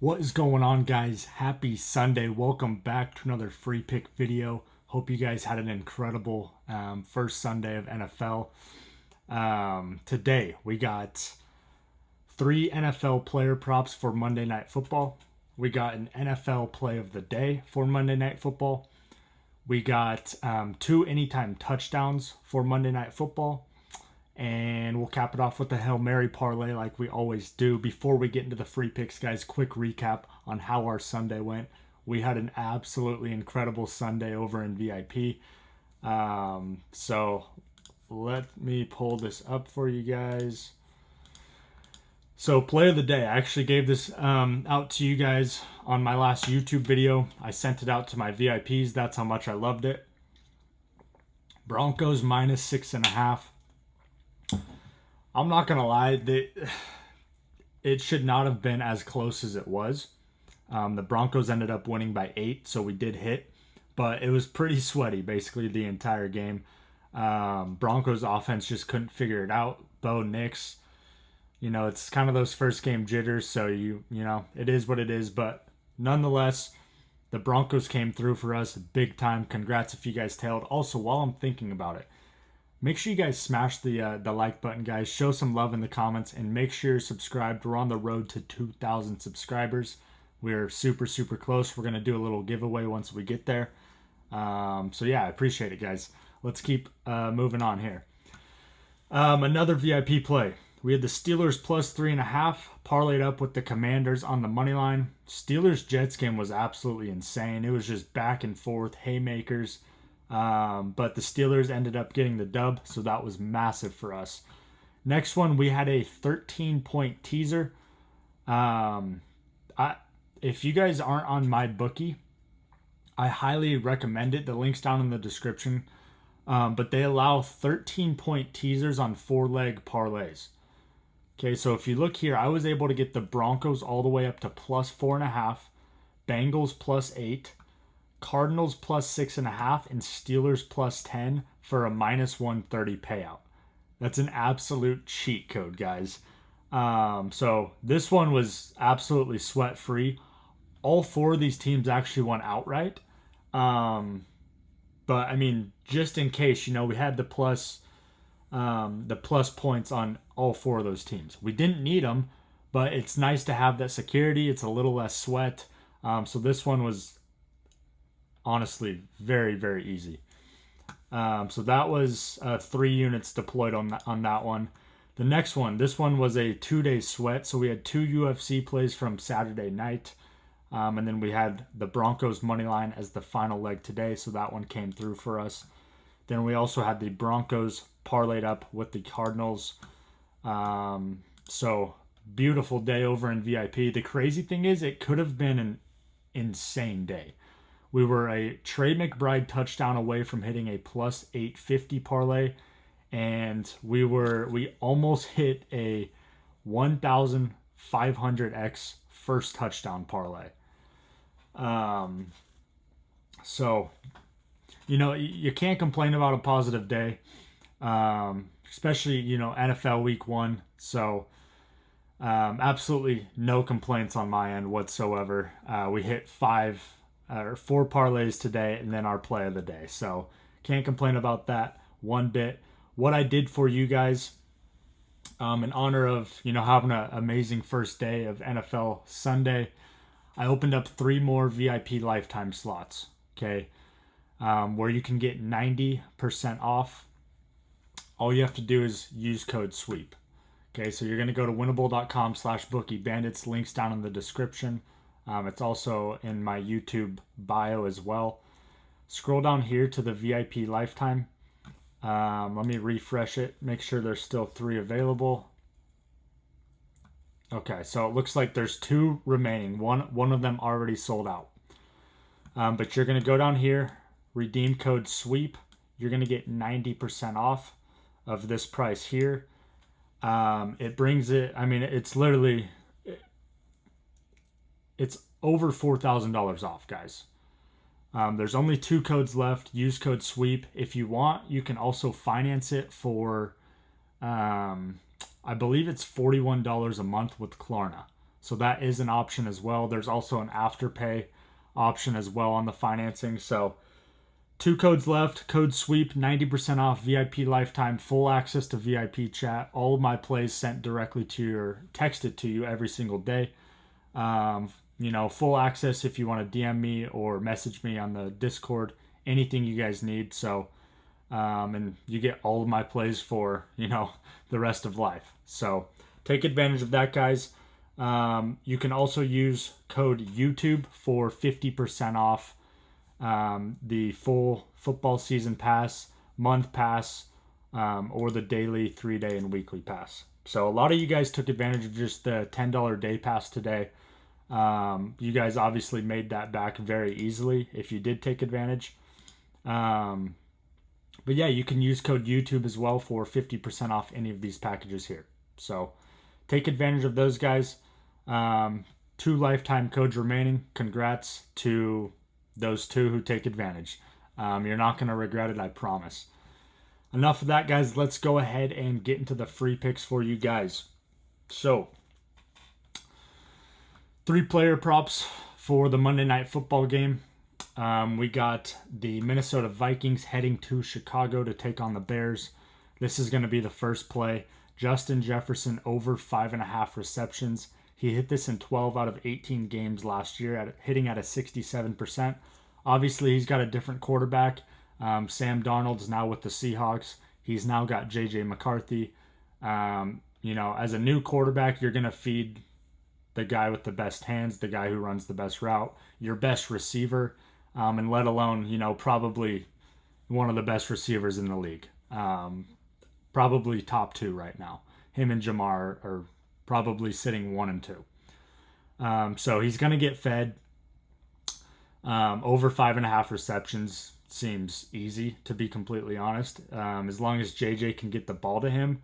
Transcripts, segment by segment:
What is going on, guys? Happy Sunday. Welcome back to another free pick video. Hope you guys had an incredible first Sunday of NFL. Today we got 3 NFL player props for Monday Night Football. We got an NFL play of the day for Monday Night Football. We got 2 anytime touchdowns for Monday Night Football. And we'll cap it off with the Hail Mary parlay like we always do. Before we get into the free picks, guys, quick recap on how our Sunday went. We had an absolutely incredible Sunday over in VIP. So let me pull this up for you guys. So play of the day. I actually gave this out to you guys on my last YouTube video. I sent it out to my VIPs. That's how much I loved it. Broncos minus 6.5. I'm not going to lie, it should not have been as close as it was. The Broncos ended up winning by 8, so we did hit. But it was pretty sweaty, basically, the entire game. Broncos offense just couldn't figure it out. Bo Nix, it's kind of those first game jitters, so it is what it is. But nonetheless, the Broncos came through for us big time. Congrats if you guys tailed. Also, while I'm thinking about it, make sure you guys smash the like button, guys. Show some love in the comments, and make sure you're subscribed. We're on the road to 2,000 subscribers. We're super, super close. We're going to do a little giveaway once we get there. So, yeah, I appreciate it, guys. Let's keep moving on here. Another VIP play. We had the Steelers plus 3.5, parlayed up with the Commanders on the money line. Steelers-Jets game was absolutely insane. It was just back and forth, haymakers. But the Steelers ended up getting the dub, so that was massive for us. Next one, we had a 13-point teaser. If you guys aren't on MyBookie, I highly recommend it. The link's down in the description. But they allow 13-point teasers on 4-leg parlays. Okay, so if you look here, I was able to get the Broncos all the way up to plus 4.5, Bengals plus 8, Cardinals plus 6.5, and Steelers plus 10 for a minus 130 payout. That's an absolute cheat code, guys. So this one was absolutely sweat free. All 4 of these teams actually won outright. But I mean, just in case, we had the plus points on all 4 of those teams. We didn't need them, but it's nice to have that security. It's a little less sweat. So this one was honestly very, very easy. So that was 3 units deployed on that one. The next one, this one was a 2-day sweat. So we had 2 UFC plays from Saturday night. And then we had the Broncos money line as the final leg today. So that one came through for us. Then we also had the Broncos parlayed up with the Cardinals. So beautiful day over in VIP. The crazy thing is, it could have been an insane day. We were a Trey McBride touchdown away from hitting a plus 850 parlay, and we almost hit a 1,500x first touchdown parlay. So you can't complain about a positive day, especially NFL week 1. So absolutely no complaints on my end whatsoever. We hit 4 parlays today, and then our play of the day. So can't complain about that one bit. What I did for you guys, in honor of having an amazing first day of NFL Sunday, I opened up 3 more VIP lifetime slots. Okay, where you can get 90% off. All you have to do is use code SWEEP. Okay, so you're going to go to winnable.com/BookieBandits. Links down in the description. It's also in my YouTube bio as well. Scroll down here to the VIP lifetime. Let me refresh it. Make sure there's still 3 available. Okay, so it looks like there's 2 remaining. One of them already sold out. But you're going to go down here, redeem code SWEEP. You're going to get 90% off of this price here. It brings it, it's literally, it's over $4,000 off, guys. There's only 2 codes left. Use code SWEEP. If you want, you can also finance it for I believe it's $41 a month with Klarna. So that is an option as well. There's also an afterpay option as well on the financing. So 2 codes left. Code SWEEP, 90% off VIP lifetime, full access to VIP chat. All of my plays sent directly to you or texted to you every single day. Full access if you want to DM me or message me on the Discord. Anything you guys need. So, and you get all of my plays for, the rest of life. So take advantage of that, guys. You can also use code YouTube for 50% off the full football season pass, month pass, or the daily 3-day and weekly pass. So a lot of you guys took advantage of just the $10 day pass today. You guys obviously made that back very easily if you did take advantage. But yeah, you can use code YouTube as well for 50% off any of these packages here. So take advantage of those, guys. 2 lifetime codes remaining. Congrats to those 2 who take advantage. You're not going to regret it, I promise. Enough of that, guys. Let's go ahead and get into the free picks for you guys. So 3 player props for the Monday Night Football game. We got the Minnesota Vikings heading to Chicago to take on the Bears. This is going to be the first play. Justin Jefferson over 5.5 receptions. He hit this in 12 out of 18 games last year, hitting at a 67%. Obviously, he's got a different quarterback. Sam Darnold's now with the Seahawks. He's now got J.J. McCarthy. As a new quarterback, you're going to feed the guy with the best hands, the guy who runs the best route, your best receiver, and let alone, probably one of the best receivers in the league. Probably top 2 right now. Him and Jamar are probably sitting 1 and 2. So he's going to get fed. Over 5.5 receptions seems easy, to be completely honest. As long as JJ can get the ball to him,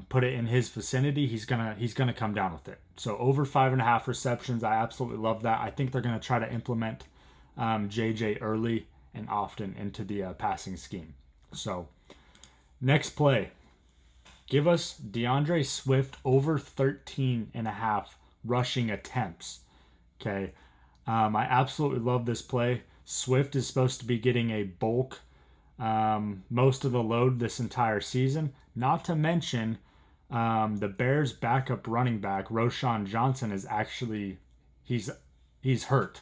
put it in his vicinity, he's gonna come down with it. So over 5.5 receptions, I absolutely love that. I think they're gonna try to implement JJ early and often into the passing scheme. So next play, give us DeAndre Swift over 13.5 rushing attempts. Okay, I absolutely love this play. Swift is supposed to be getting a bulk most of the load this entire season. Not to mention, the Bears' backup running back, Roschon Johnson, is actually he's hurt.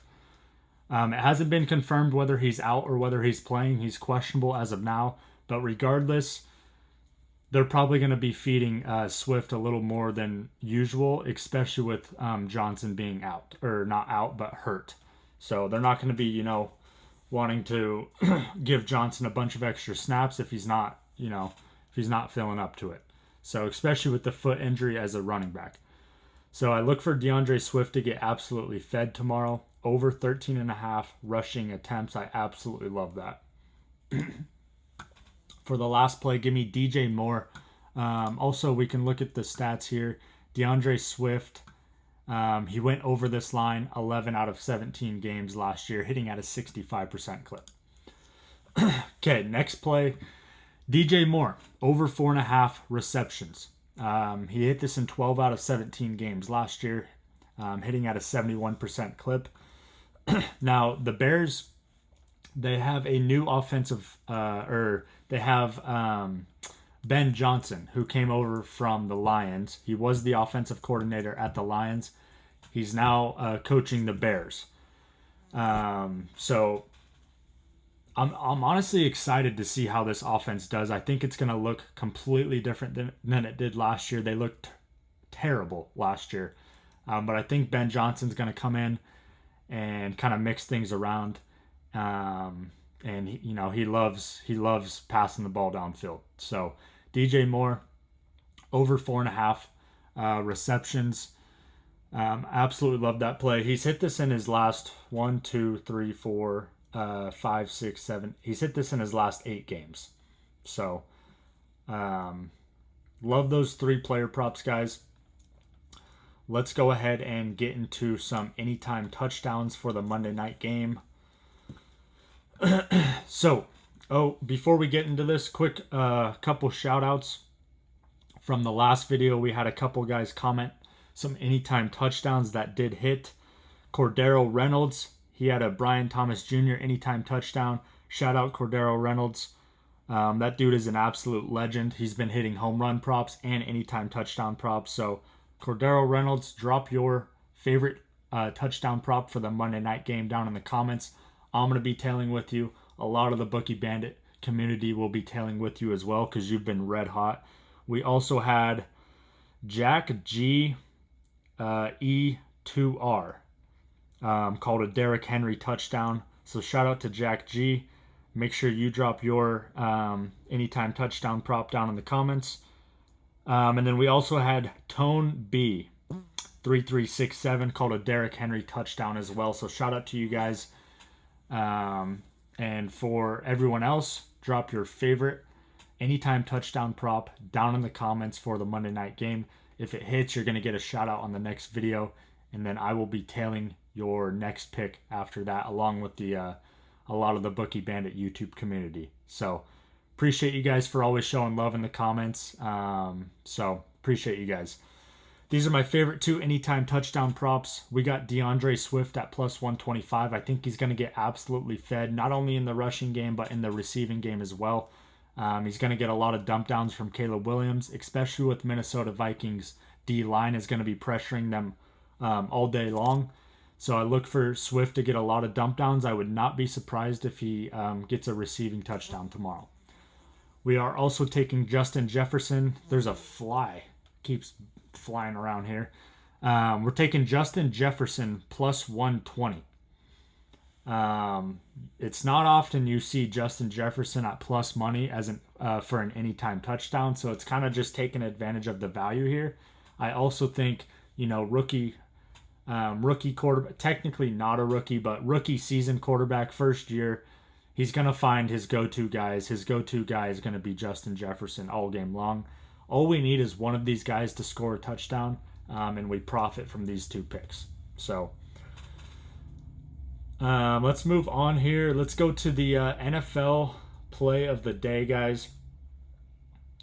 It hasn't been confirmed whether he's out or whether he's playing. He's questionable as of now. But regardless, they're probably going to be feeding Swift a little more than usual, especially with Johnson being out, or not out, but hurt. So they're not going to be, wanting to give Johnson a bunch of extra snaps if he's not, if he's not feeling up to it. So especially with the foot injury as a running back. So I look for DeAndre Swift to get absolutely fed tomorrow. Over 13.5 rushing attempts. I absolutely love that. For the last play, give me DJ Moore. Also, we can look at the stats here. DeAndre Swift, he went over this line 11 out of 17 games last year, hitting at a 65% clip. Okay, next play. DJ Moore, over 4.5 receptions. He hit this in 12 out of 17 games last year, hitting at a 71% clip. Now, the Bears, they have a new offensive, they have Ben Johnson, who came over from the Lions. He was the offensive coordinator at the Lions. He's now coaching the Bears. So I'm honestly excited to see how this offense does. I think it's going to look completely different than it did last year. They looked terrible last year. But I think Ben Johnson's going to come in and kind of mix things around. And he loves passing the ball downfield. So DJ Moore, over 4.5 receptions. Absolutely love that play. He's hit this in his last 1, 2, 3, 4, 5, 6, 7. He's hit this in his last 8 games. So love those 3 player props, guys. Let's go ahead and get into some anytime touchdowns for the Monday night game. So, before we get into this, quick couple shout outs. From the last video, we had a couple guys comment some anytime touchdowns that did hit. Cordero Reynolds, he had a Brian Thomas Jr. anytime touchdown. Shout out Cordero Reynolds. That dude is an absolute legend. He's been hitting home run props and anytime touchdown props. So Cordero Reynolds, drop your favorite touchdown prop for the Monday night game down in the comments. I'm going to be tailing with you. A lot of the Bookie Bandit community will be tailing with you as well because you've been red hot. We also had Jack G E2R called a Derrick Henry touchdown. So shout out to Jack G. Make sure you drop your anytime touchdown prop down in the comments. And then we also had Tone B 3367 called a Derrick Henry touchdown as well. So shout out to you guys. And for everyone else, drop your favorite anytime touchdown prop down in the comments for the Monday night game. If it hits, you're going to get a shout out on the next video. And then I will be tailing your next pick after that, along with the a lot of the Bookie Bandit YouTube community. So appreciate you guys for always showing love in the comments. So appreciate you guys. These are my favorite 2 anytime touchdown props. We got DeAndre Swift at plus 125. I think he's going to get absolutely fed, not only in the rushing game, but in the receiving game as well. He's going to get a lot of dump downs from Caleb Williams, especially with Minnesota Vikings. D-line is going to be pressuring them all day long. So I look for Swift to get a lot of dump downs. I would not be surprised if he gets a receiving touchdown tomorrow. We are also taking Justin Jefferson. There's a fly. Keeps flying around here. We're taking Justin Jefferson plus 120. It's not often you see Justin Jefferson at plus money as for an anytime touchdown, so it's kind of just taking advantage of the value here. I also think, rookie quarterback, technically not a rookie, but rookie season quarterback, first year, he's going to find his go-to guys. His go-to guy is going to be Justin Jefferson all game long. All we need is one of these guys to score a touchdown, and we profit from these 2 picks. So let's move on here. Let's go to the NFL play of the day, guys.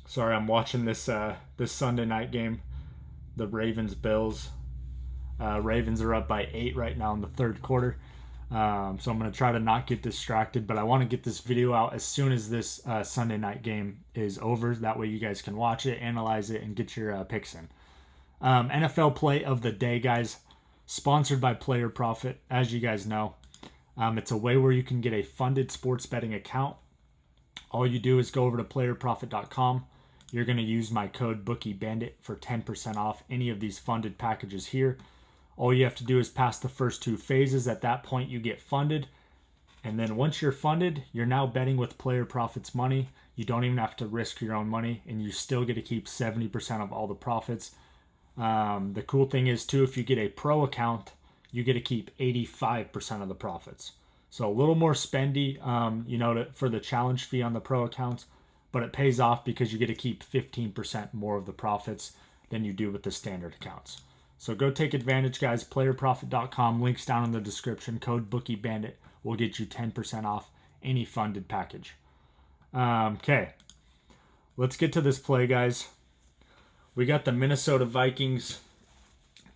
Sorry, I'm watching this Sunday night game, the Ravens-Bills. Ravens are up by 8 right now in the third quarter. So I'm going to try to not get distracted, but I want to get this video out as soon as this Sunday night game is over. That way you guys can watch it, analyze it, and get your picks in. NFL play of the day, guys. Sponsored by Player Profit, as you guys know. It's a way where you can get a funded sports betting account. All you do is go over to playerprofit.com. You're going to use my code BOOKIEBANDIT for 10% off any of these funded packages here. All you have to do is pass the first 2 phases. At that point, you get funded. And then once you're funded, you're now betting with Player Profits money. You don't even have to risk your own money, and you still get to keep 70% of all the profits. The cool thing is, too, if you get a pro account, you get to keep 85% of the profits. So a little more spendy, for the challenge fee on the pro accounts, but it pays off because you get to keep 15% more of the profits than you do with the standard accounts. So go take advantage, guys. Playerprofit.com. Links down in the description. Code BOOKIEBANDIT will get you 10% off any funded package. Okay. Let's get to this play, guys. We got the Minnesota Vikings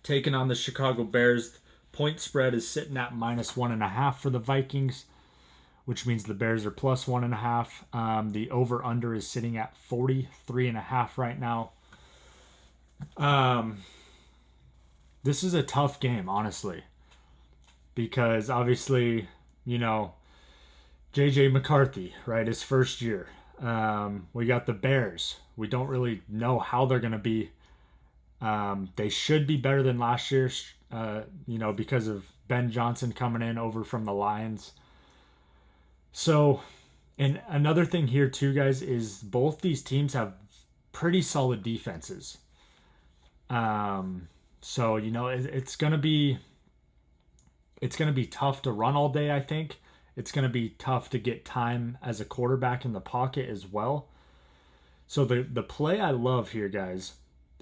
taking on the Chicago Bears. Point spread is sitting at -1.5 for the Vikings, which means the Bears are plus 1.5. The over-under is sitting at 43.5 right now. This is a tough game, honestly, because obviously, J.J. McCarthy, right, his first year. We got the Bears. We don't really know how they're going to be. They should be better than last year, because of Ben Johnson coming in over from the Lions. So, and another thing here too, guys, is both these teams have pretty solid defenses. So, it's going to be tough to run all day, I think. It's going to be tough to get time as a quarterback in the pocket as well. So the play I love here, guys,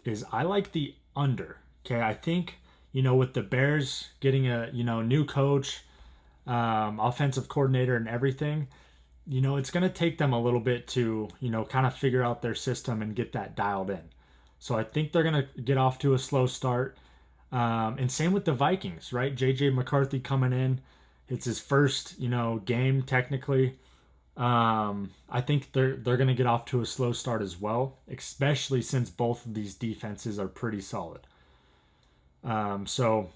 is I like the under. Okay, I think, with the Bears getting a, new coach, offensive coordinator and everything, it's going to take them a little bit to, kind of figure out their system and get that dialed in. So I think they're going to get off to a slow start. And same with the Vikings, right? JJ McCarthy coming in. It's his first, game technically. I think they're going to get off to a slow start as well, especially since both of these defenses are pretty solid. So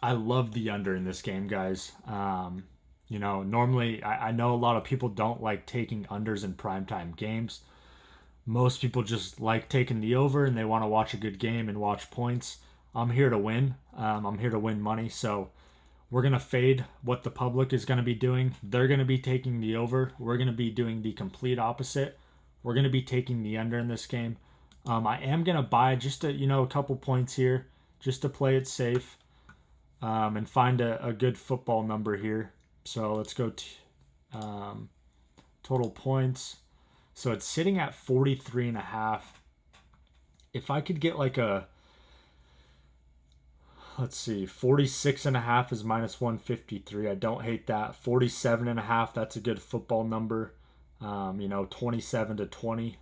I love the under in this game, guys. Normally I know a lot of people don't like taking unders in primetime games. Most people just like taking the over and they want to watch a good game and watch points. I'm here to win. I'm here to win money. So we're going to fade what the public is going to be doing. They're going to be taking the over. We're going to be doing the complete opposite. We're going to be taking the under in this game. I am going to buy just a couple points here just to play it safe and find a good football number here. So let's go total points. So it's sitting at 43.5. If I could get like let's see, 46.5 is minus 153. I don't hate that. 47.5, that's a good football number. 27-20.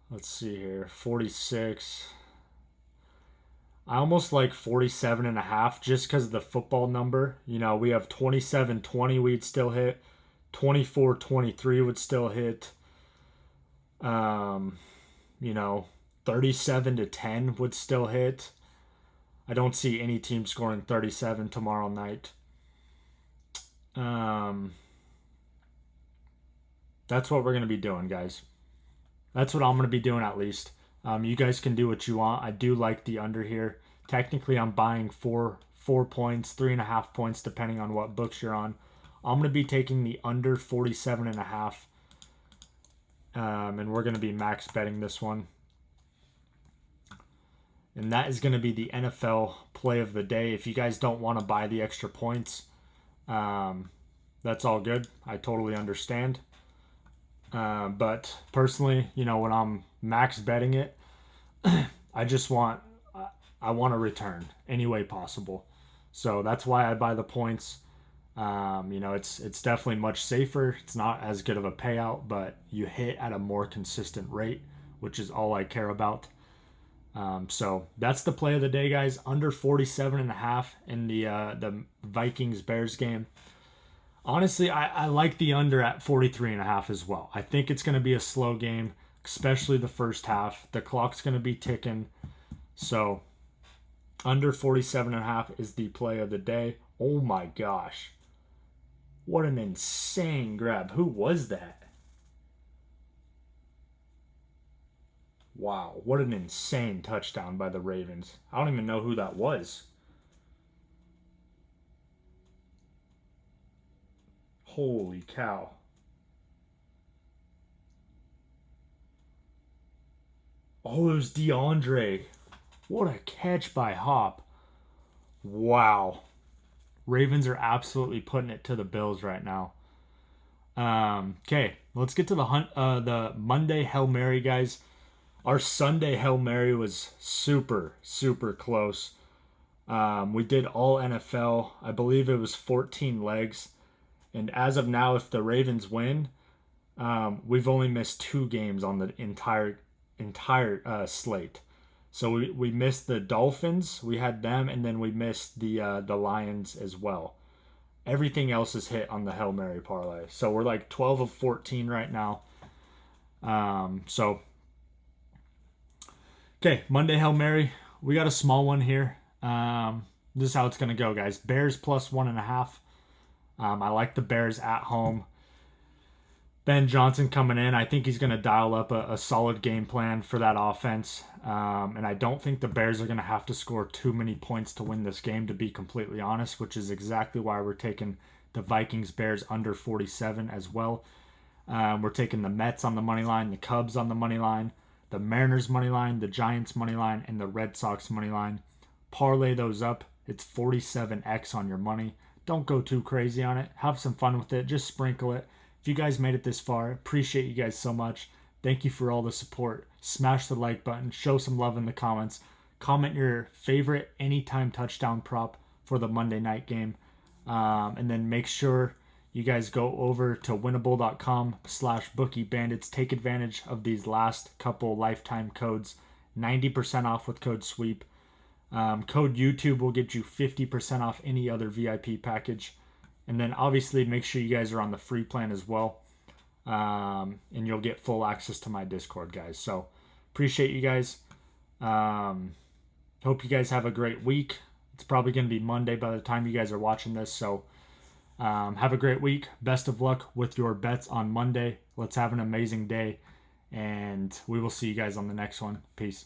Let's see here, 46. I almost like 47.5 just because of the football number. We have 27-20 we'd still hit. 24-23 would still hit. 37-10 would still hit. I don't see any team scoring 37 tomorrow night. That's what we're going to be doing, guys. That's what I'm going to be doing at least. You guys can do what you want. I do like the under here. Technically, I'm buying four points, 3.5 points, depending on what books you're on. I'm going to be taking the under 47.5. And we're going to be max betting this one. And that is going to be the NFL play of the day. If you guys don't want to buy the extra points, that's all good. I totally understand. But personally, when I'm max betting it, I want a return any way possible. So that's why I buy the points. It's definitely much safer. It's not as good of a payout, but you hit at a more consistent rate, which is all I care about. So that's the play of the day, guys. Under 47.5 in the Vikings Bears game. Honestly, I like the under at 43.5 as well. I think it's going to be a slow game, especially the first half. The clock's going to be ticking. So under 47.5 is the play of the day. Oh my gosh. What an insane grab. Who was that? Wow, what an insane touchdown by the Ravens. I don't even know who that was. Holy cow. Oh, it was DeAndre. What a catch by Hop. Wow. Ravens are absolutely putting it to the Bills right now. Okay, let's get to the Monday Hail Mary, guys. Our Sunday Hail Mary was super, super close. We did all NFL. I believe it was 14 legs. And as of now, if the Ravens win, we've only missed 2 games on the entire slate. So we missed the Dolphins. We had them, and then we missed the Lions as well. Everything else is hit on the Hail Mary parlay. So we're like 12 of 14 right now. Okay, Monday Hail Mary. We got a small one here. This is how it's going to go, guys. Bears plus 1.5. I like the Bears at home. Ben Johnson coming in. I think he's going to dial up a solid game plan for that offense. And I don't think the Bears are going to have to score too many points to win this game, to be completely honest, which is exactly why we're taking the Vikings Bears under 47 as well. We're taking the Mets on the money line, the Cubs on the money line, the Mariners money line, the Giants money line, and the Red Sox money line. Parlay those up. It's 47x on your money. Don't go too crazy on it. Have some fun with it. Just sprinkle it. If you guys made it this far, appreciate you guys so much. Thank you for all the support. Smash the like button. Show some love in the comments. Comment your favorite anytime touchdown prop for the Monday night game. And then make sure you guys go over to winnable.com/BookieBandits. Take advantage of these last couple lifetime codes 90% off with code SWEEP. Code YouTube will get you 50% off any other VIP package. And then obviously make sure you guys are on the free plan as well. And you'll get full access to my Discord, guys. So appreciate you guys. Hope you guys have a great week. It's probably going to be Monday by the time you guys are watching this. So have a great week. Best of luck with your bets on Monday. Let's have an amazing day. And we will see you guys on the next one. Peace.